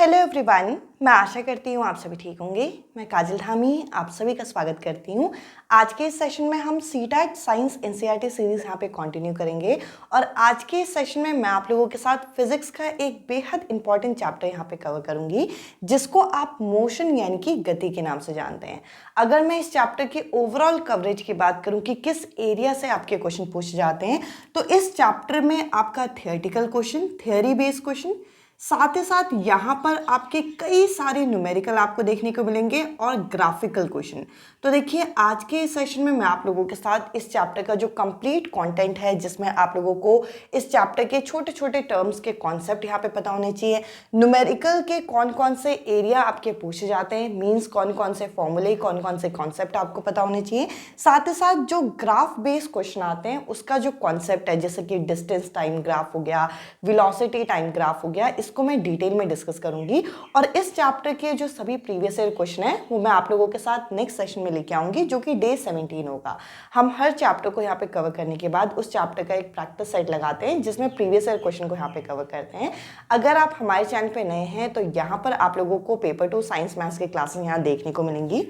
Hello everyone, मैं आशा करती हूँ आप सभी ठीक होंगे। मैं काजल धामी आप सभी का स्वागत करती हूँ। आज के इस सेशन में हम सीटेट साइंस एनसीईआरटी सीरीज़ यहाँ पे कंटिन्यू करेंगे और आज के इस सेशन में मैं आप लोगों के साथ फिजिक्स का एक बेहद इंपॉर्टेंट चैप्टर यहाँ पे कवर करूँगी, जिसको आप मोशन यानी कि गति के नाम से जानते हैं। अगर मैं इस चैप्टर की ओवरऑल कवरेज की बात करूँ कि किस एरिया से आपके क्वेश्चन पूछे जाते हैं, तो इस चैप्टर में आपका theoretical question, theory based question, साथ ही साथ यहाँ पर आपके कई सारे न्यूमेरिकल आपको देखने को मिलेंगे और ग्राफिकल क्वेश्चन। तो देखिए, आज के इस सेशन में मैं आप लोगों के साथ इस चैप्टर का जो कंप्लीट कंटेंट है, जिसमें आप लोगों को इस चैप्टर के छोटे छोटे टर्म्स के कॉन्सेप्ट यहाँ पे पता होने चाहिए, न्यूमेरिकल के कौन कौन से एरिया आपके पूछे जाते हैं, मीन्स कौन कौन से फॉर्मूले, कौन कौन से कॉन्सेप्ट आपको पता होने चाहिए, साथ ही साथ जो ग्राफ बेस्ड क्वेश्चन आते हैं उसका जो कॉन्सेप्ट है, जैसे कि डिस्टेंस टाइम ग्राफ हो गया, वेलोसिटी टाइम ग्राफ हो गया, इसको मैं डिटेल में डिस्कस करूंगी। और इस चैप्टर के जो सभी प्रीवियस ईयर क्वेश्चन है वो मैं आप लोगों के साथ नेक्स्ट सेशन में लेके आऊंगी, जो कि डे 17 होगा। हम हर चैप्टर को यहाँ पे कवर करने के बाद उस चैप्टर का एक प्रैक्टिस सेट लगाते हैं, जिसमें प्रीवियस ईयर क्वेश्चन को यहाँ पे कवर करते हैं। अगर आप हमारे चैनल पे नए हैं तो यहाँ पर आप लोगों को पेपर 2 साइंस मैथ्स की क्लासेस यहाँ देखने को मिलेंगी।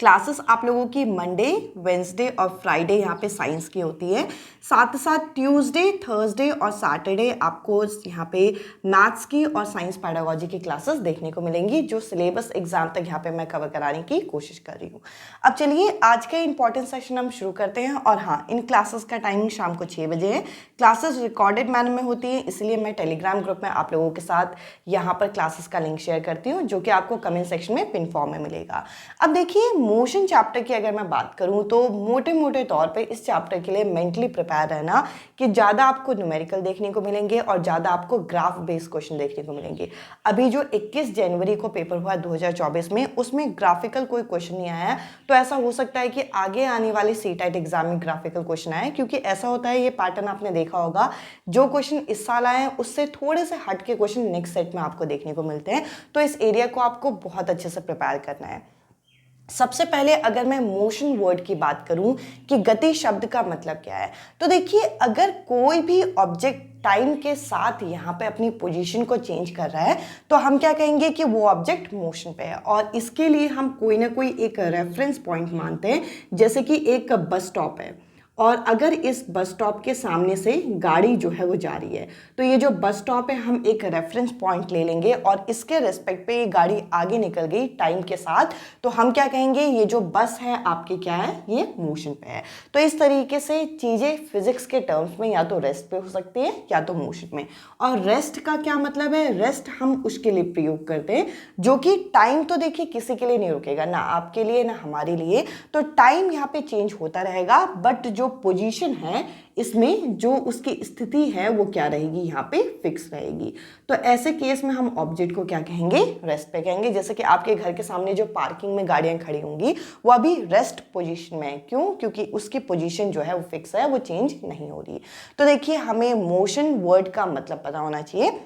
क्लासेस आप लोगों की मंडे, वेंसडे और फ्राइडे यहाँ पे साइंस की होती है। साथ ही साथ ट्यूसडे, थर्सडे और सैटरडे आपको यहाँ पे मैथ्स की और साइंस पैडागोजी की क्लासेस देखने को मिलेंगी, जो सिलेबस एग्जाम तक यहाँ पे मैं कवर कराने की कोशिश कर रही हूँ। अब चलिए आज का इंपॉर्टेंट सेशन हम शुरू करते हैं। और हाँ, इन क्लासेस का टाइमिंग शाम को 6 बजे है। क्लासेस रिकॉर्डेड मैनर में होती है, इसलिए मैं टेलीग्राम ग्रुप में आप लोगों के साथ यहाँ पर क्लासेस का लिंक शेयर करती हूँ, जो कि आपको कमेंट सेक्शन में पिन फॉर्म में मिलेगा। अब देखिए, मोशन चैप्टर की अगर मैं बात करूं तो मोटे मोटे तौर पे इस चैप्टर के लिए मेंटली प्रिपेयर रहना कि ज़्यादा आपको न्यूमेरिकल देखने को मिलेंगे और ज़्यादा आपको ग्राफ बेस्ड क्वेश्चन देखने को मिलेंगे। अभी जो 21 जनवरी को पेपर हुआ 2024 में, उसमें ग्राफिकल कोई क्वेश्चन नहीं आया, तो ऐसा हो सकता है कि आगे आने वाले सीटेट एग्जाम में ग्राफिकल क्वेश्चन आए, क्योंकि ऐसा होता है, ये पैटर्न आपने देखा होगा, जो क्वेश्चन इस साल आए हैं उससे थोड़े से हट के क्वेश्चन नेक्स्ट सेट में आपको देखने को मिलते हैं। तो इस एरिया को आपको बहुत अच्छे से प्रिपेयर करना है। सबसे पहले अगर मैं मोशन वर्ड की बात करूं कि गति शब्द का मतलब क्या है, तो देखिए, अगर कोई भी ऑब्जेक्ट टाइम के साथ यहाँ पे अपनी पोजीशन को चेंज कर रहा है तो हम क्या कहेंगे कि वो ऑब्जेक्ट मोशन पे है। और इसके लिए हम कोई ना कोई एक रेफरेंस पॉइंट मानते हैं, जैसे कि एक बस स्टॉप है और अगर इस बस स्टॉप के सामने से गाड़ी जो है वो जा रही है, तो ये जो बस स्टॉप है हम एक रेफरेंस पॉइंट ले लेंगे और इसके रेस्पेक्ट पे ये गाड़ी आगे निकल गई टाइम के साथ, तो हम क्या कहेंगे, ये जो बस है आपकी क्या है, ये मोशन पे है। तो इस तरीके से चीज़ें फिजिक्स के टर्म्स में या तो रेस्ट पे हो सकती है या तो मोशन में। और रेस्ट का क्या मतलब है, रेस्ट हम उसके लिए प्रयोग करते हैं जो कि टाइम, तो देखिए किसी के लिए नहीं रुकेगा, ना आपके लिए ना हमारे लिए, तो टाइम यहाँ पे चेंज होता रहेगा, बट जो पोजीशन है इसमें जो उसकी स्थिति है वो क्या रहेगी, यहाँ पे फिक्स रहेगी। तो ऐसे केस में हम ऑब्जेक्ट को क्या कहेंगे, रेस्ट पे कहेंगे। जैसे कि आपके घर के सामने जो पार्किंग में गाड़ियां खड़ी होंगी वो अभी रेस्ट पोजीशन में है। क्यों? क्योंकि उसकी पोजीशन जो है वो फिक्स है, वो चेंज नहीं हो रही। तो देखिए, हमें मोशन वर्ड का मतलब पता होना चाहिए।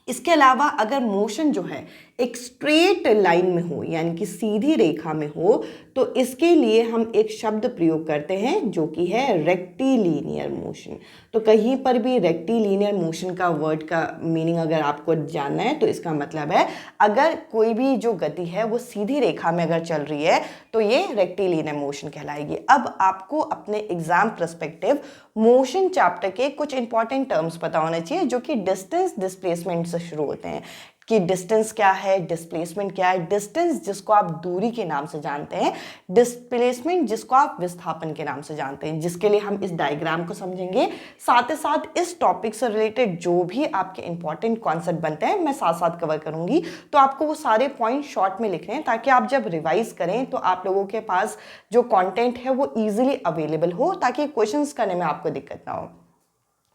इसके अलावा अगर मोशन जो है एक स्ट्रेट लाइन में हो, यानी कि सीधी रेखा में हो, तो इसके लिए हम एक शब्द प्रयोग करते हैं जो कि है रेक्टिलिनियर मोशन। तो कहीं पर भी रेक्टिलिनियर मोशन का वर्ड का मीनिंग अगर आपको जानना है तो इसका मतलब है, अगर कोई भी जो गति है वो सीधी रेखा में अगर चल रही है तो ये रेक्टिलिनियर मोशन कहलाएगी। अब आपको अपने एग्जाम पर्सपेक्टिव मोशन चैप्टर के कुछ इंपॉर्टेंट टर्म्स पता होने चाहिए, जो कि डिस्टेंस डिस्प्लेसमेंट से शुरू होते हैं कि डिस्टेंस क्या है, डिस्प्लेसमेंट क्या है। डिस्टेंस जिसको आप दूरी के नाम से जानते हैं, डिस्प्लेसमेंट जिसको आप विस्थापन के नाम से जानते हैं, जिसके लिए हम इस डायग्राम को समझेंगे। साथ ही साथ इस टॉपिक से रिलेटेड जो भी आपके इंपॉर्टेंट कॉन्सेप्ट बनते हैं मैं साथ साथ कवर करूंगी, तो आपको वो सारे पॉइंट शॉर्ट में लिखने हैं, ताकि आप जब रिवाइज करें तो आप लोगों के पास जो कॉन्टेंट है वो ईजिली अवेलेबल हो, ताकि क्वेश्चंस करने में आपको दिक्कत ना हो।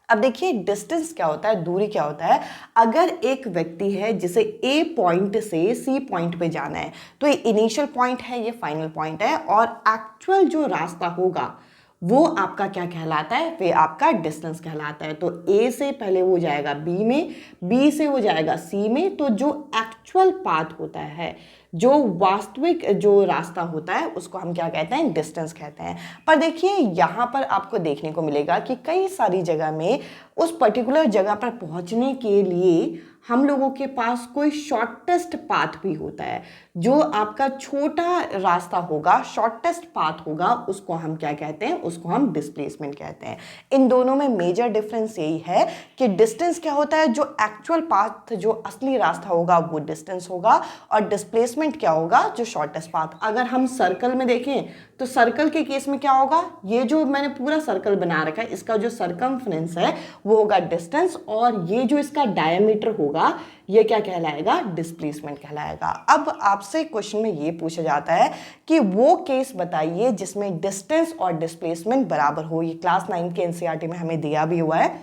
अब देखिए, डिस्टेंस क्या होता है, दूरी क्या होता है। अगर एक व्यक्ति है जिसे ए पॉइंट से सी पॉइंट पे जाना है, तो ये इनिशियल पॉइंट है, ये फाइनल पॉइंट है, और एक्चुअल जो रास्ता होगा वो आपका क्या कहलाता है, वे आपका डिस्टेंस कहलाता है। तो ए से पहले वो जाएगा बी में, बी से वो जाएगा सी में, तो जो एक्चुअल पाथ होता है, जो वास्तविक जो रास्ता होता है, उसको हम क्या कहते हैं, डिस्टेंस कहते हैं। पर देखिए, यहाँ पर आपको देखने को मिलेगा कि कई सारी जगह में उस पर्टिकुलर जगह पर पहुँचने के लिए हम लोगों के पास कोई शॉर्टेस्ट पाथ भी होता है। जो आपका छोटा रास्ता होगा, शॉर्टेस्ट पाथ होगा, उसको हम क्या कहते हैं? उसको हम डिस्प्लेसमेंट कहते हैं। इन दोनों में मेजर डिफरेंस यही है कि डिस्टेंस क्या होता है, जो एक्चुअल पाथ, जो असली रास्ता होगा वो डिस्टेंस होगा, और डिस्प्लेसमेंट क्या होगा, जो शॉर्टेस्ट पाथ। अगर हम सर्कल में देखें तो सर्कल के केस में क्या होगा, ये जो मैंने पूरा सर्कल बना रखा है, इसका जो सरकमफ्रेंस है वो होगा डिस्टेंस, और ये जो इसका डायमीटर होगा ये क्या कहलाएगा? डिस्प्लेसमेंट कहलाएगा। अब आपसे क्वेश्चन में ये पूछा जाता है कि वो केस बताइए जिसमें डिस्टेंस और डिस्प्लेसमेंट बराबर हो। ये क्लास 9 के एनसीईआरटी में हमें दिया भी हुआ है।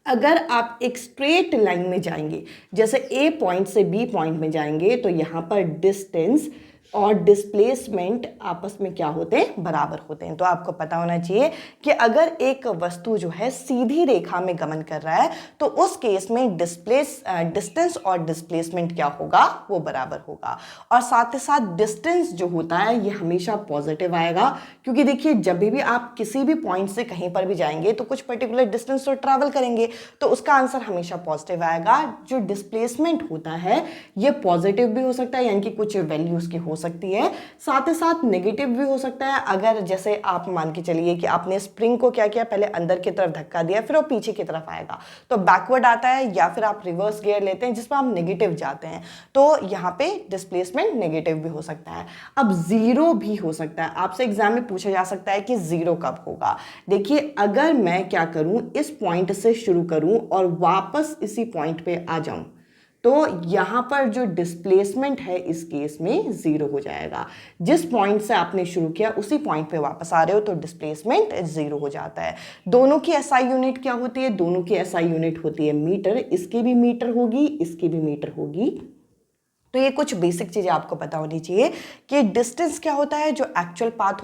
अगर आप एक स्ट्रेट लाइन में जाएंगे, जैसे ए पॉइंट से बी पॉइंट में जाएंगे, तो यहाँ पर डिस्टेंस और डिस्प्लेसमेंट आपस में क्या होते हैं? बराबर होते हैं। तो आपको पता होना चाहिए कि अगर एक वस्तु जो है सीधी रेखा में गमन कर रहा है तो उस केस में डिस्टेंस और डिस्प्लेसमेंट क्या होगा? वो बराबर होगा। और साथ ही साथ डिस्टेंस जो होता है ये हमेशा पॉजिटिव आएगा, क्योंकि देखिए जब भी आप किसी भी पॉइंट से कहीं पर भी जाएंगे तो कुछ पर्टिकुलर डिस्टेंस तो ट्रैवल करेंगे, तो उसका आंसर हमेशा पॉजिटिव आएगा। जो डिस्प्लेसमेंट होता है ये पॉजिटिव भी हो सकता है, यानी कि कुछ वैल्यूज की हो सकती है, साथ ही साथ नेगेटिव भी हो सकता है। अगर जैसे आप मान के चलिए कि आपने स्प्रिंग को क्या किया, पहले अंदर की तरफ धक्का दिया, फिर वो पीछे की तरफ आएगा तो बैकवर्ड आता है, या फिर आप रिवर्स गियर लेते हैं जिसमें आप नेगेटिव जाते हैं, तो यहाँ पे डिस्प्लेसमेंट नेगेटिव भी हो सकता है। अब जीरो भी हो सकता है। आपसे एग्जाम में पूछा जा सकता है कि जीरो कब होगा। देखिए अगर मैं क्या करूं, इस पॉइंट से शुरू करूं और वापस इसी पॉइंट पे आ जाऊं, तो यहां पर जो डिस्प्लेसमेंट है इस केस में जीरो हो जाएगा। जिस पॉइंट से आपने शुरू किया उसी पॉइंट पे वापस आ रहे हो तो डिस्प्लेसमेंट जीरो हो जाता है। दोनों की एसआई यूनिट क्या होती है? दोनों की एसआई यूनिट होती है मीटर। इसकी भी मीटर होगी, इसकी भी मीटर होगी। तो ये कुछ बेसिक चीज़ें आपको पता होनी चाहिए कि डिस्टेंस क्या होता है, जो एक्चुअल पाथ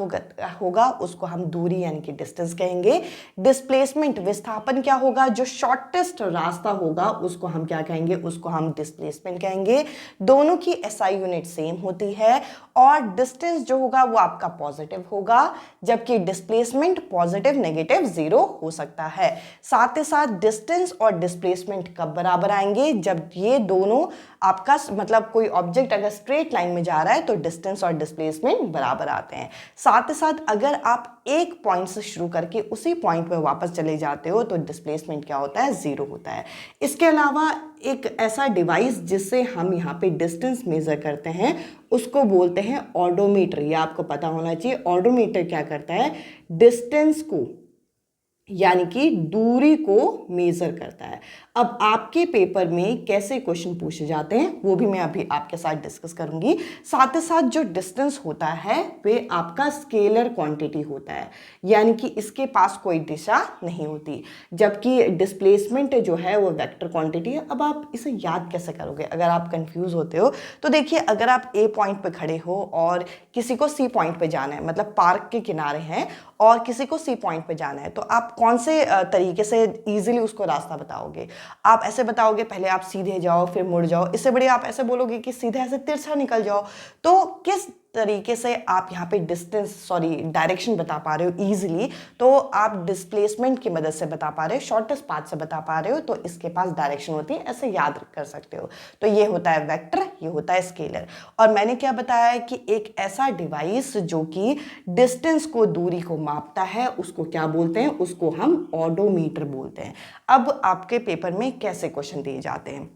होगा उसको हम दूरी यानी कि डिस्टेंस कहेंगे। डिस्प्लेसमेंट विस्थापन क्या होगा, जो शॉर्टेस्ट रास्ता होगा उसको हम क्या कहेंगे? उसको हम डिस्प्लेसमेंट कहेंगे। दोनों की एसआई यूनिट सेम होती है, और डिस्टेंस जो होगा वो आपका पॉजिटिव होगा, जबकि डिस्प्लेसमेंट पॉजिटिव नेगेटिव जीरो हो सकता है। साथ ही साथ डिस्टेंस और डिस्प्लेसमेंट कब बराबर आएंगे? जब ये दोनों आपका मतलब कोई ऑब्जेक्ट अगर स्ट्रेट लाइन में जा रहा है तो डिस्टेंस और डिस्प्लेसमेंट बराबर आते हैं। साथ ही साथ अगर आप एक पॉइंट से शुरू करके उसी पॉइंट पे वापस चले जाते हो तो डिस्प्लेसमेंट क्या होता है? जीरो होता है। इसके अलावा एक ऐसा डिवाइस जिससे हम यहाँ पे डिस्टेंस मेजर करते हैं उसको बोलते हैं ऑडोमीटर। ये आपको पता होना चाहिए। ऑडोमीटर क्या करता है? डिस्टेंस को यानी कि दूरी को मेजर करता है। अब आपके पेपर में कैसे क्वेश्चन पूछे जाते हैं वो भी मैं अभी आपके साथ डिस्कस करूंगी। साथ ही साथ जो डिस्टेंस होता है वे आपका स्केलर क्वांटिटी होता है, यानी कि इसके पास कोई दिशा नहीं होती, जबकि डिस्प्लेसमेंट जो है वो वेक्टर क्वांटिटी है। अब आप इसे याद कैसे करोगे अगर आप कंफ्यूज होते हो? तो देखिए अगर आप ए पॉइंट पे खड़े हो और किसी को सी पॉइंट पे जाना है, मतलब पार्क के किनारे हैं और किसी को सी पॉइंट पे जाना है, तो आप कौन से तरीके से इजीली उसको रास्ता बताओगे? आप ऐसे बताओगे पहले आप सीधे जाओ फिर मुड़ जाओ, इससे बढ़िया आप ऐसे बोलोगे कि सीधे ऐसे तिरछा निकल जाओ। तो किस तरीके से आप यहाँ पे डायरेक्शन बता पा रहे हो इजीली? तो आप डिस्प्लेसमेंट की मदद से बता पा रहे हो, शॉर्टेस्ट पाथ से बता पा रहे हो, तो इसके पास डायरेक्शन होती है, ऐसे याद कर सकते हो। तो ये होता है वेक्टर, ये होता है स्केलर। और मैंने क्या बताया है कि एक ऐसा डिवाइस जो कि डिस्टेंस को, दूरी को मापता है, उसको क्या बोलते हैं? उसको हम ऑडोमीटर बोलते हैं। अब आपके पेपर में कैसे क्वेश्चन दिए जाते हैं?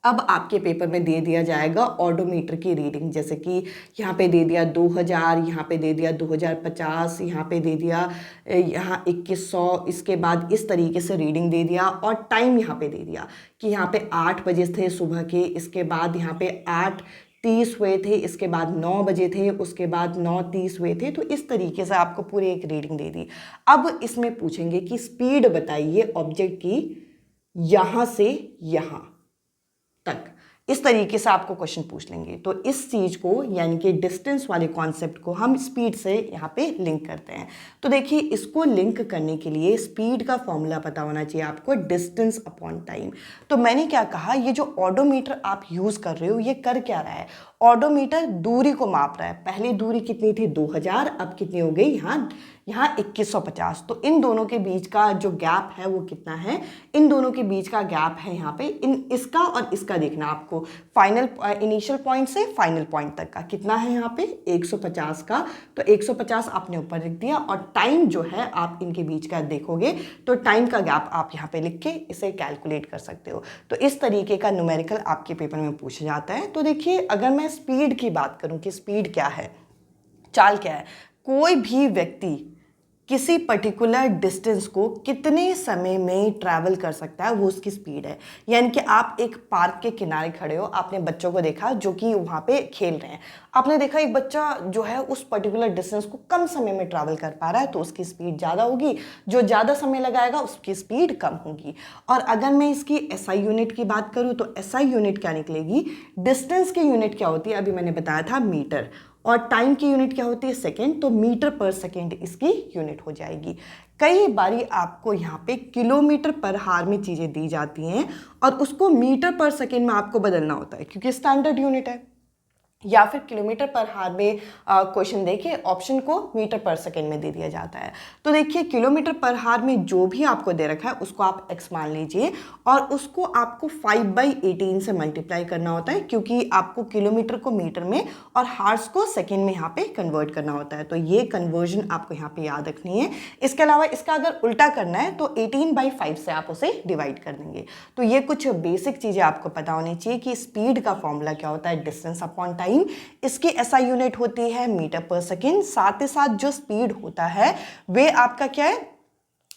अब आपके पेपर में दे दिया जाएगा ऑडोमीटर की रीडिंग, जैसे कि यहाँ पे दे दिया 2000, यहाँ पे दे दिया 2050, यहाँ पे दे दिया यहाँ 2100, इसके बाद इस तरीके से रीडिंग दे दिया, और टाइम यहाँ पे दे दिया कि यहाँ पे 8 बजे थे सुबह के, इसके बाद यहाँ पे 8:30 हुए थे, इसके बाद 9 बजे थे, उसके बाद 9:30 हुए थे। तो इस तरीके से आपको पूरी एक रीडिंग दे दी। अब इसमें पूछेंगे कि स्पीड बताइए ऑब्जेक्ट की यहाँ से यहाँ तक। इस तरीके से आपको क्वेश्चन पूछ लेंगे। तो इस चीज को यानी कि डिस्टेंस वाले कॉन्सेप्ट को हम स्पीड से यहाँ पे लिंक करते हैं। तो देखिए इसको लिंक करने के लिए स्पीड का फॉर्मूला पता होना चाहिए आपको, डिस्टेंस अपॉन टाइम। तो मैंने क्या कहा, ये जो ऑडोमीटर आप यूज कर रहे हो ये कर क्या रहा है? ऑडोमीटर दूरी को माप रहा है। पहले दूरी कितनी थी? 2000, अब कितनी हो गई? यहाँ यहाँ 2150। तो इन दोनों के बीच का जो गैप है वो कितना है, इन दोनों के बीच का गैप है यहाँ पे इसका और इसका देखना आपको, फाइनल इनिशियल पॉइंट से फाइनल पॉइंट तक का कितना है यहाँ पे 150 का। तो 150 आपने ऊपर लिख दिया और टाइम जो है आप इनके बीच का देखोगे तो टाइम का गैप आप यहाँ पे लिख के इसे कैलकुलेट कर सकते हो। तो इस तरीके का न्यूमेरिकल आपके पेपर में पूछा जाता है। तो देखिए अगर मैं स्पीड की बात करूं कि स्पीड क्या है, चाल क्या है, कोई भी व्यक्ति किसी पर्टिकुलर डिस्टेंस को कितने समय में ट्रैवल कर सकता है वो उसकी स्पीड है। यानी कि आप एक पार्क के किनारे खड़े हो, आपने बच्चों को देखा जो कि वहाँ पे खेल रहे हैं, आपने देखा एक बच्चा जो है उस पर्टिकुलर डिस्टेंस को कम समय में ट्रैवल कर पा रहा है तो उसकी स्पीड ज़्यादा होगी, जो ज़्यादा समय लगाएगा उसकी स्पीड कम होगी। और अगर मैं इसकी एसआई यूनिट की बात करूँ तो एसआई यूनिट क्या निकलेगी, डिस्टेंस की यूनिट क्या होती है, अभी मैंने बताया था मीटर, और टाइम की यूनिट क्या होती है सेकेंड, तो मीटर पर सेकेंड इसकी यूनिट हो जाएगी। कई बारी आपको यहाँ पे किलोमीटर पर हार में चीज़ें दी जाती हैं और उसको मीटर पर सेकेंड में आपको बदलना होता है क्योंकि स्टैंडर्ड यूनिट है, या फिर किलोमीटर पर हार में क्वेश्चन देके ऑप्शन को मीटर पर सेकेंड में दे दिया जाता है। तो देखिए किलोमीटर पर हार में जो भी आपको दे रखा है उसको आप x मान लीजिए और उसको आपको 5/18 से मल्टीप्लाई करना होता है क्योंकि आपको किलोमीटर को मीटर में और हार्स को सेकेंड में यहाँ पे कन्वर्ट करना होता है। तो ये कन्वर्जन आपको यहाँ पे याद रखनी है। इसके अलावा इसका अगर उल्टा करना है तो 18/5 से आप उसे डिवाइड कर देंगे। तो ये कुछ बेसिक चीज़ें आपको पता होनी चाहिए कि स्पीड का फॉर्मूला क्या होता है, डिस्टेंस अपॉन टाइम, इसकी एसआई यूनिट होती है मीटर पर सेकेंड, साथ ही साथ जो स्पीड होता है वे आपका क्या है,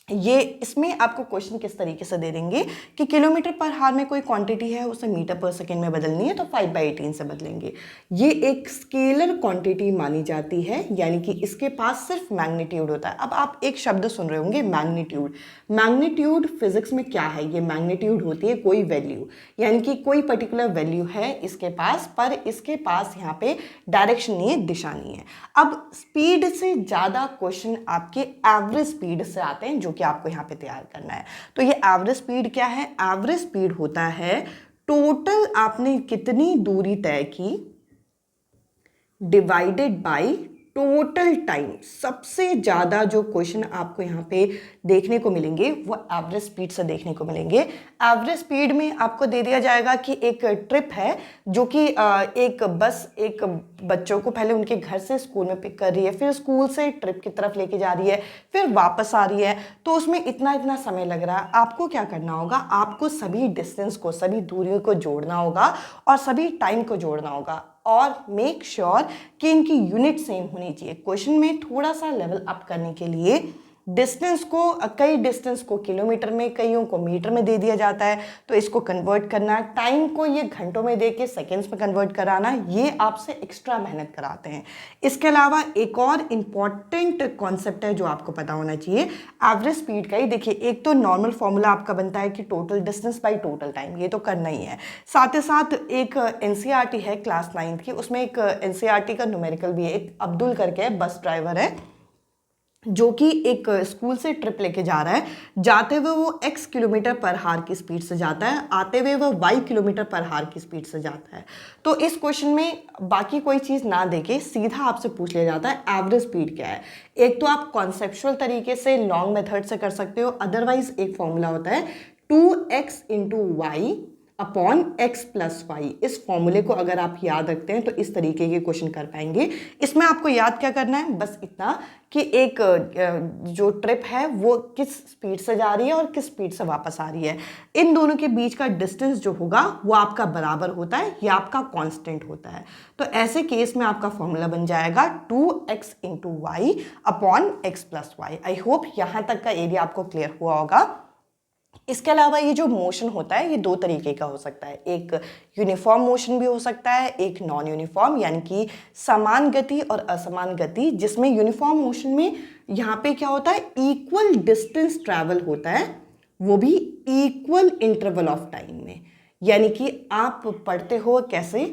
ये इसमें आपको क्वेश्चन किस तरीके से दे देंगे कि किलोमीटर पर हार में कोई क्वांटिटी है उसे मीटर पर सेकेंड में बदलनी है तो 5/18 से बदलेंगे। ये एक स्केलर क्वांटिटी मानी जाती है, यानी कि इसके पास सिर्फ मैग्नीट्यूड होता है। अब आप एक शब्द सुन रहे होंगे मैग्नीट्यूड, मैग्नीट्यूड फिजिक्स में क्या है, ये मैग्नीट्यूड होती है कोई वैल्यू, यानी कि कोई पर्टिकुलर वैल्यू है इसके पास, पर इसके पास यहाँ पे डायरेक्शन नहीं है, दिशा नहीं है। अब स्पीड से ज़्यादा क्वेश्चन आपके एवरेज स्पीड से आते हैं जो कि आपको यहाँ पे तैयार करना है। तो ये एवरेज स्पीड क्या है, एवरेज स्पीड होता है टोटल आपने कितनी दूरी तय की डिवाइडेड बाय टोटल टाइम। सबसे ज़्यादा जो क्वेश्चन आपको यहाँ पे देखने को मिलेंगे वो एवरेज स्पीड से देखने को मिलेंगे। एवरेज स्पीड में आपको दे दिया जाएगा कि एक ट्रिप है जो कि एक बस एक बच्चों को पहले उनके घर से स्कूल में पिक कर रही है, फिर स्कूल से ट्रिप की तरफ लेके जा रही है, फिर वापस आ रही है, तो उसमें इतना इतना समय लग रहा है। आपको क्या करना होगा, आपको सभी डिस्टेंस को, सभी दूरियों को जोड़ना होगा और सभी टाइम को जोड़ना होगा और मेक श्योर कि इनकी यूनिट सेम होनी चाहिए। क्वेश्चन में थोड़ा सा लेवल अप करने के लिए डिस्टेंस को, कई डिस्टेंस को किलोमीटर में, कईयों को मीटर में दे दिया जाता है, तो इसको कन्वर्ट करना, टाइम को ये घंटों में दे के सेकेंड्स में कन्वर्ट कराना, ये आपसे एक्स्ट्रा मेहनत कराते हैं। इसके अलावा एक और इम्पॉर्टेंट कॉन्सेप्ट है जो आपको पता होना चाहिए एवरेज स्पीड का ही। देखिए एक तो नॉर्मल फॉर्मूला आपका बनता है कि total distance by total time, ये तो करना ही है। साथ ही साथ एक एनसीईआरटी है क्लास 9th की, उसमें एक एनसीईआरटी का न्यूमेरिकल भी है, एक अब्दुल करके है, बस ड्राइवर है जो कि एक स्कूल से ट्रिप लेके जा रहा है। जाते हुए वो x किलोमीटर पर हार की स्पीड से जाता है, आते हुए वो y किलोमीटर पर हार की स्पीड से जाता है। तो इस क्वेश्चन में बाकी कोई चीज़ ना देके सीधा आपसे पूछ लिया जाता है एवरेज स्पीड क्या है। एक तो आप कॉन्सेप्चुअल तरीके से लॉन्ग मेथड से कर सकते हो, अदरवाइज एक फॉर्मूला होता है 2x × y upon x + y। इस फॉर्मूले को अगर आप याद रखते हैं तो इस तरीके के क्वेश्चन कर पाएंगे। इसमें आपको याद क्या करना है, बस इतना कि एक जो ट्रिप है वो किस स्पीड से जा रही है और किस स्पीड से वापस आ रही है। इन दोनों के बीच का डिस्टेंस जो होगा वो आपका बराबर होता है या आपका कांस्टेंट होता है। तो ऐसे केस में आपका फॉर्मूला बन जाएगा 2x × y upon x + y। I hope यहाँ तक का एरिया आपको क्लियर हुआ होगा। इसके अलावा ये जो मोशन होता है ये दो तरीके का हो सकता है, एक यूनिफॉर्म मोशन भी हो सकता है, एक नॉन यूनिफॉर्म, यानी कि समान गति और असमान गति। जिसमें यूनिफॉर्म मोशन में यहाँ पे क्या होता है, इक्वल डिस्टेंस ट्रैवल होता है, वो भी इक्वल इंटरवल ऑफ टाइम में। यानी कि आप पढ़ते हो कैसे,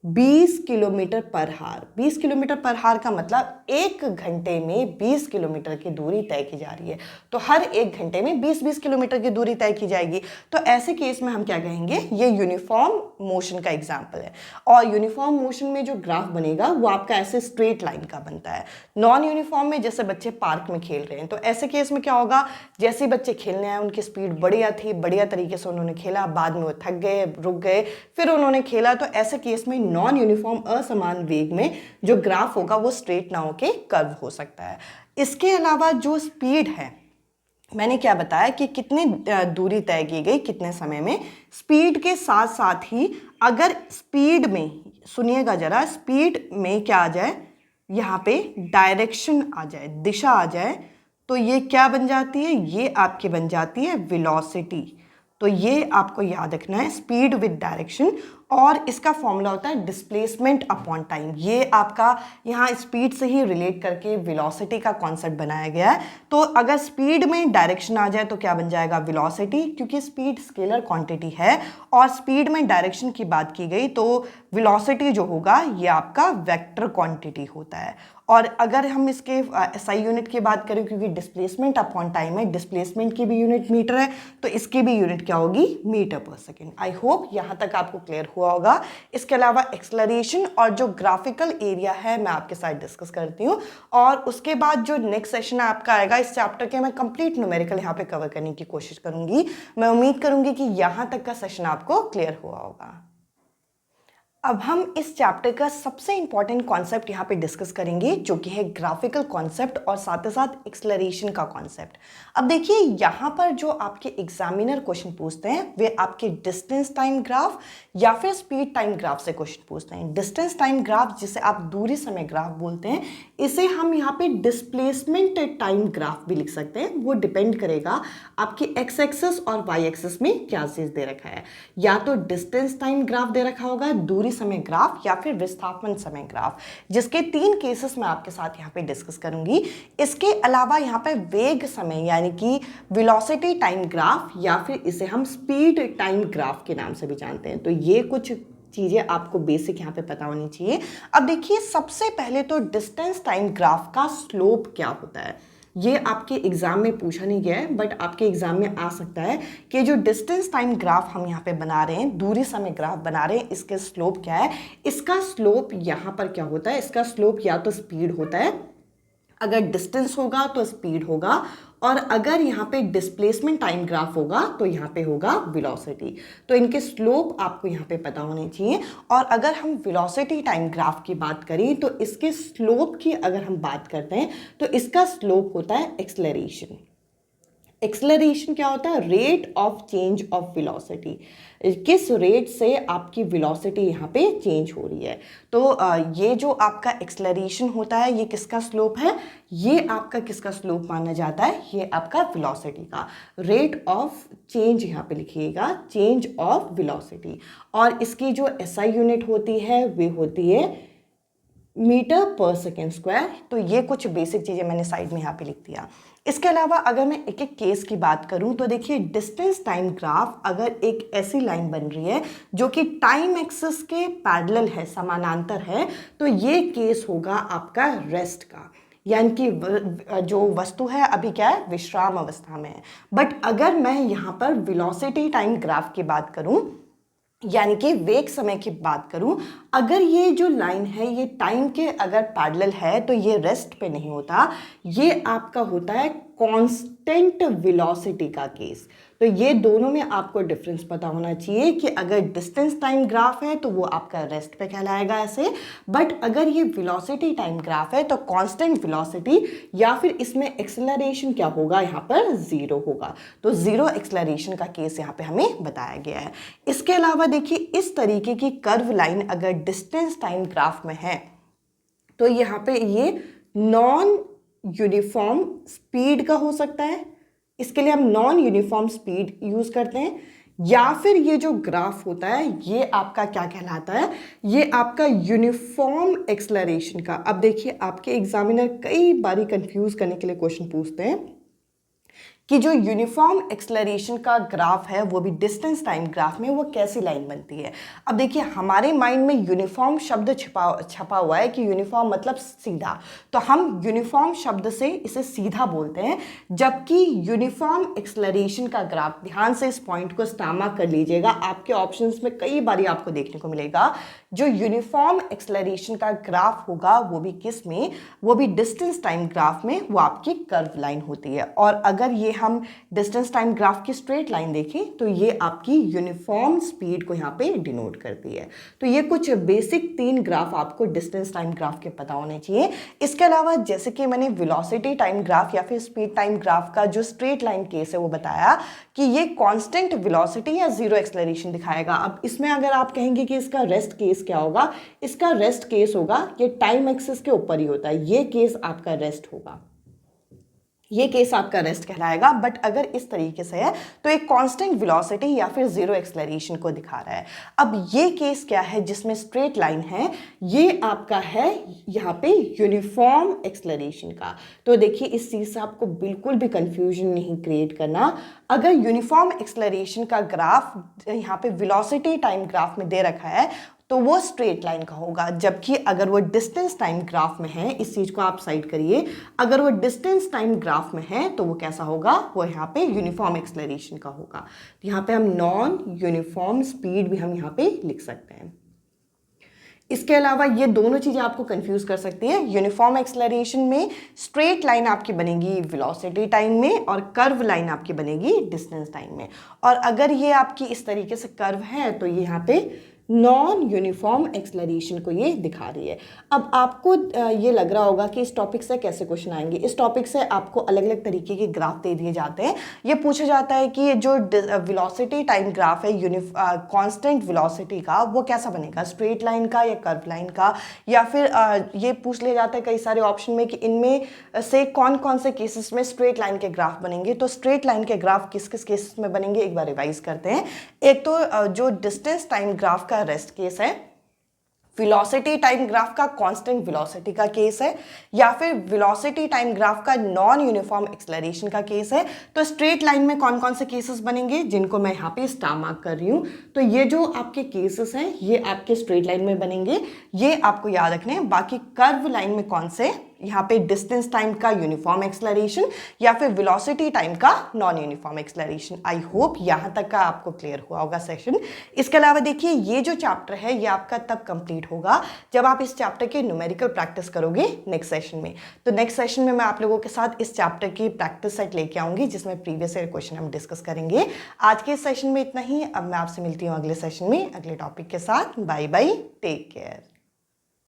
20 किलोमीटर पर हार। 20 किलोमीटर पर हार का मतलब 1 घंटे में 20 किलोमीटर की दूरी तय की जा रही है। तो हर 1 घंटे में 20-20 किलोमीटर की दूरी तय की जाएगी। तो ऐसे केस में हम क्या कहेंगे, ये यूनिफॉर्म मोशन का एग्जाम्पल है। और यूनिफॉर्म मोशन में जो ग्राफ बनेगा वो आपका ऐसे स्ट्रेट लाइन का बनता है। नॉन यूनिफॉर्म में जैसे बच्चे पार्क में खेल रहे हैं, तो ऐसे केस में क्या होगा, जैसे ही बच्चे खेलने आए उनकी स्पीड बढ़िया थी, बढ़िया तरीके से उन्होंने खेला, बाद में वो थक गए, रुक गए, फिर उन्होंने खेला, तो ऐसे केस में नॉन यूनिफॉर्म असमान वेग में जो ग्राफ होगा वो स्ट्रेट ना होके कर्व हो सकता है। इसके अलावा जो स्पीड है, मैंने क्या बताया कि कितनी दूरी तय की गई कितने समय में, स्पीड के साथ साथ ही अगर स्पीड में, सुनिएगा जरा, स्पीड में क्या आ जाए, यहाँ पे डायरेक्शन आ जाए, दिशा आ जाए, तो ये क्या बन जाती है, ये आपकी बन जाती है वेलोसिटी। तो ये आपको याद रखना है, स्पीड विद डायरेक्शन। और इसका फॉर्मूला होता है डिस्प्लेसमेंट अपॉन टाइम। ये आपका यहाँ स्पीड से ही रिलेट करके वेलोसिटी का कॉन्सेप्ट बनाया गया है। तो अगर स्पीड में डायरेक्शन आ जाए तो क्या बन जाएगा, वेलोसिटी, क्योंकि स्पीड स्केलर क्वांटिटी है और स्पीड में डायरेक्शन की बात की गई तो वेलोसिटी जो होगा ये आपका वेक्टर क्वांटिटी होता है। और अगर हम इसके एसआई यूनिट की बात करें, क्योंकि डिस्प्लेसमेंट अपॉन टाइम है, डिस्प्लेसमेंट की भी यूनिट मीटर है, तो इसकी भी यूनिट क्या होगी, मीटर पर सेकेंड। आई होप यहाँ तक आपको क्लियर हुआ होगा। इसके अलावा एक्सलरेशन और जो ग्राफिकल एरिया है मैं आपके साथ डिस्कस करती हूँ, और उसके बाद जो नेक्स्ट सेशन आपका आएगा इस चैप्टर के, मैं कंप्लीट न्यूमेरिकल यहाँ पे कवर करने की कोशिश करूंगी। मैं उम्मीद करूंगी कि यहाँ तक का सेशन आपको क्लियर हुआ होगा। अब हम इस चैप्टर का सबसे इंपॉर्टेंट कॉन्सेप्ट यहाँ पे डिस्कस करेंगे, जो कि है ग्राफिकल कॉन्सेप्ट और साथ ही साथ एक्सलरेशन का कॉन्सेप्ट। अब देखिए यहाँ पर जो आपके एग्जामिनर क्वेश्चन पूछते हैं वे आपके डिस्टेंस टाइम ग्राफ या फिर स्पीड टाइम ग्राफ से क्वेश्चन पूछते हैं। डिस्टेंस टाइम ग्राफ, जिसे आप दूरी समय ग्राफ बोलते हैं, इसे हम यहाँ पे डिस्प्लेसमेंट टाइम ग्राफ भी लिख सकते हैं। वो डिपेंड करेगा आपकी एक्स एक्सिस और वाई एक्सिस में क्या चीज दे रखा है। या तो डिस्टेंस टाइम ग्राफ दे रखा होगा, दूरी समय ग्राफ, या फिर विस्थापन समय ग्राफ, जिसके 3 केसेस मैं आपके साथ यहाँ पे डिस्कस करूंगी। इसके अलावा यहाँ पे वेग समय यानी कि वेलोसिटी टाइम ग्राफ, या फिर इसे हम स्पीड टाइम ग्राफ के नाम से भी जानते हैं। तो ये कुछ चीजें आपको बेसिक यहाँ पे पता होनी चाहिए। अब देखिए सबसे पहले तो डिस्टेंस टाइम ग्राफ का स्लोप क्या होता है, ये आपके एग्जाम में पूछा नहीं गया है, बट आपके एग्जाम में आ सकता है कि जो डिस्टेंस टाइम ग्राफ हम यहाँ पे बना रहे हैं, दूरी समय ग्राफ बना रहे हैं, इसके स्लोप क्या है। इसका स्लोप यहाँ पर क्या होता है, इसका स्लोप या तो स्पीड होता है, अगर डिस्टेंस होगा तो स्पीड होगा, और अगर यहाँ पे डिस्प्लेसमेंट टाइम ग्राफ होगा तो यहाँ पे होगा वेलोसिटी। तो इनके स्लोप आपको यहाँ पे पता होने चाहिए। और अगर हम वेलोसिटी टाइम ग्राफ की बात करें तो इसके स्लोप की अगर हम बात करते हैं तो इसका स्लोप होता है एक्सलरेशन। एक्सलरेशन क्या होता है, rate of change of velocity, किस रेट से आपकी वेलोसिटी यहाँ पे चेंज हो रही है। तो ये जो आपका एक्सलरेशन होता है ये किसका स्लोप है, ये आपका किसका स्लोप माना जाता है, ये आपका वेलोसिटी का। रेट ऑफ चेंज यहाँ पे लिखिएगा, चेंज ऑफ वेलोसिटी। और इसकी जो एसआई यूनिट होती है वे होती है मीटर पर सेकेंड स्क्वायर। तो ये कुछ बेसिक चीज़ें मैंने साइड में यहाँ पे लिख दिया। इसके अलावा अगर मैं एक एक केस की बात करूं तो देखिए डिस्टेंस टाइम ग्राफ अगर एक ऐसी लाइन बन रही है जो कि टाइम एक्सिस के पैरेलल है, समानांतर है, तो ये केस होगा आपका रेस्ट का, यानी कि जो वस्तु है अभी क्या है, विश्राम अवस्था में है। बट अगर मैं यहाँ पर वेलोसिटी टाइम ग्राफ की बात करूं, यानी कि वेग समय की बात करूं, अगर ये जो लाइन है ये टाइम के अगर पैरेलल है तो ये रेस्ट पे नहीं होता, ये आपका होता है कांस्टेंट वेलोसिटी का केस। तो ये दोनों में आपको डिफरेंस पता होना चाहिए कि अगर डिस्टेंस टाइम ग्राफ है तो वो आपका रेस्ट पे कहलाएगा ऐसे, बट अगर ये वेलोसिटी टाइम ग्राफ है तो कांस्टेंट वेलोसिटी, या फिर इसमें एक्सेलरेशन क्या होगा, यहाँ पर 0 होगा। तो 0 एक्सेलरेशन का केस यहाँ पे हमें बताया गया है। इसके अलावा देखिए इस तरीके की कर्व लाइन अगर डिस्टेंस टाइम ग्राफ में है तो यहाँ पे ये नॉन यूनिफॉर्म स्पीड का हो सकता है, इसके लिए हम नॉन यूनिफॉर्म स्पीड यूज करते हैं, या फिर ये जो ग्राफ होता है ये आपका क्या कहलाता है, ये आपका यूनिफॉर्म एक्सेलरेशन का। अब देखिए आपके एग्जामिनर कई बारी कंफ्यूज करने के लिए क्वेश्चन पूछते हैं कि जो यूनिफॉर्म एक्सेलरेशन का ग्राफ है वो भी डिस्टेंस टाइम ग्राफ में वो कैसी लाइन बनती है। अब देखिए हमारे माइंड में यूनिफॉर्म शब्द छपा हुआ है कि यूनिफॉर्म मतलब सीधा, तो हम यूनिफॉर्म शब्द से इसे सीधा बोलते हैं, जबकि यूनिफॉर्म एक्सेलरेशन का ग्राफ, ध्यान से इस पॉइंट को स्टामा कर लीजिएगा, आपके ऑप्शंस में कई बार आपको देखने को मिलेगा, जो यूनिफॉर्म एक्सेलरेशन का ग्राफ होगा वो भी किस में, वो भी डिस्टेंस टाइम ग्राफ में, वो आपकी कर्व लाइन होती है। और अगर ये हम डिस्टेंस टाइम ग्राफ की स्ट्रेट लाइन देखें तो ये आपकी यूनिफॉर्म स्पीड को यहाँ पे डिनोट करती है। तो ये कुछ बेसिक 3 ग्राफ आपको डिस्टेंस टाइम ग्राफ के पता होने चाहिए। इसके अलावा जैसे कि मैंने वेलोसिटी टाइम ग्राफ या फिर स्पीड टाइम ग्राफ का जो स्ट्रेट लाइन केस है वो बताया कि ये कांस्टेंट वेलोसिटी या जीरो एक्सेलरेशन दिखाएगा। अब इसमें अगर आप कहेंगे कि इसका रेस्ट केस क्या होगा, इसका रेस्ट केस होगा कि टाइम एक्सिस के ऊपर ही होता है, ये केस आपका रेस्ट होगा, ये केस आपका रेस्ट कहलाएगा। बट अगर इस तरीके से है तो एक कांस्टेंट वेलोसिटी या फिर जीरो एक्सेलरेशन को दिखा रहा है। अब ये केस क्या है जिसमें स्ट्रेट लाइन है, ये आपका है यहाँ पे यूनिफॉर्म एक्सेलरेशन का। तो देखिए इस चीज़ से आपको बिल्कुल भी कंफ्यूजन नहीं क्रिएट करना। अगर यूनिफॉर्म एक्सेलरेशन का ग्राफ यहाँ पे वेलोसिटी टाइम ग्राफ में दे रखा है तो वो स्ट्रेट लाइन का होगा, जबकि अगर वो डिस्टेंस टाइम ग्राफ में है, इस चीज़ को आप साइड करिए, अगर वो डिस्टेंस टाइम ग्राफ में है तो वो कैसा होगा, वो यहाँ पे यूनिफॉर्म एक्सेलरेशन का होगा। तो यहाँ पे हम नॉन यूनिफॉर्म स्पीड भी हम यहाँ पे लिख सकते हैं। इसके अलावा ये दोनों चीज़ें आपको कंफ्यूज कर सकती हैं। यूनिफॉर्म एक्सेलरेशन में स्ट्रेट लाइन आपकी बनेगी वेलोसिटी टाइम में और कर्व लाइन आपकी बनेगी डिस्टेंस टाइम में। और अगर ये आपकी इस तरीके से कर्व है तो ये यहाँ पे नॉन यूनिफॉर्म एक्सेलरेशन को ये दिखा रही है। अब आपको ये लग रहा होगा कि इस टॉपिक से कैसे क्वेश्चन आएंगे। इस टॉपिक से आपको अलग अलग तरीके के ग्राफ दे दिए जाते हैं। ये पूछा जाता है कि जो वेलोसिटी टाइम ग्राफ है कांस्टेंट वेलोसिटी का, वो कैसा बनेगा, स्ट्रेट लाइन का या कर्व लाइन का, या फिर ये पूछ लिया जाता है कई सारे ऑप्शन में कि इनमें से कौन कौन से केसेस में स्ट्रेट लाइन के ग्राफ बनेंगे। तो स्ट्रेट लाइन के ग्राफ किस किस केसेस में बनेंगे एक बार रिवाइज करते हैं। एक तो जो डिस्टेंस टाइम ग्राफ का रेस्ट केस है, वेलोसिटी टाइम ग्राफ का कांस्टेंट वेलोसिटी का केस है, या फिर वेलोसिटी टाइम ग्राफ का नॉन यूनिफॉर्म एक्सेलरेशन का केस है। तो स्ट्रेट लाइन में कौन कौन से केसेस बनेंगे जिनको मैं यहाँ पे स्टार मार्क कर रही हूँ, तो ये जो आपके केसेस हैं ये आपके स्ट्रेट लाइन में बनेंगे, ये आपको याद रखने हैं। बाकी कर्व लाइन में कौन से, यहाँ पे डिस्टेंस टाइम का यूनिफॉर्म एक्सेलरेशन या फिर वेलोसिटी टाइम का non uniform acceleration. I hope यहाँ तक का आपको क्लियर हुआ होगा सेशन। इसके अलावा देखिए ये जो चैप्टर है ये आपका तब कंप्लीट होगा जब आप इस चैप्टर के न्यूमेरिकल प्रैक्टिस करोगे नेक्स्ट सेशन में। तो नेक्स्ट सेशन में मैं आप लोगों के साथ इस चैप्टर की प्रैक्टिस सेट लेके आऊंगी जिसमें प्रीवियस ईयर क्वेश्चन हम डिस्कस करेंगे। आज के इस सेशन में इतना ही। अब मैं आपसे मिलती हूँ अगले सेशन में अगले टॉपिक के साथ। Bye bye, take care.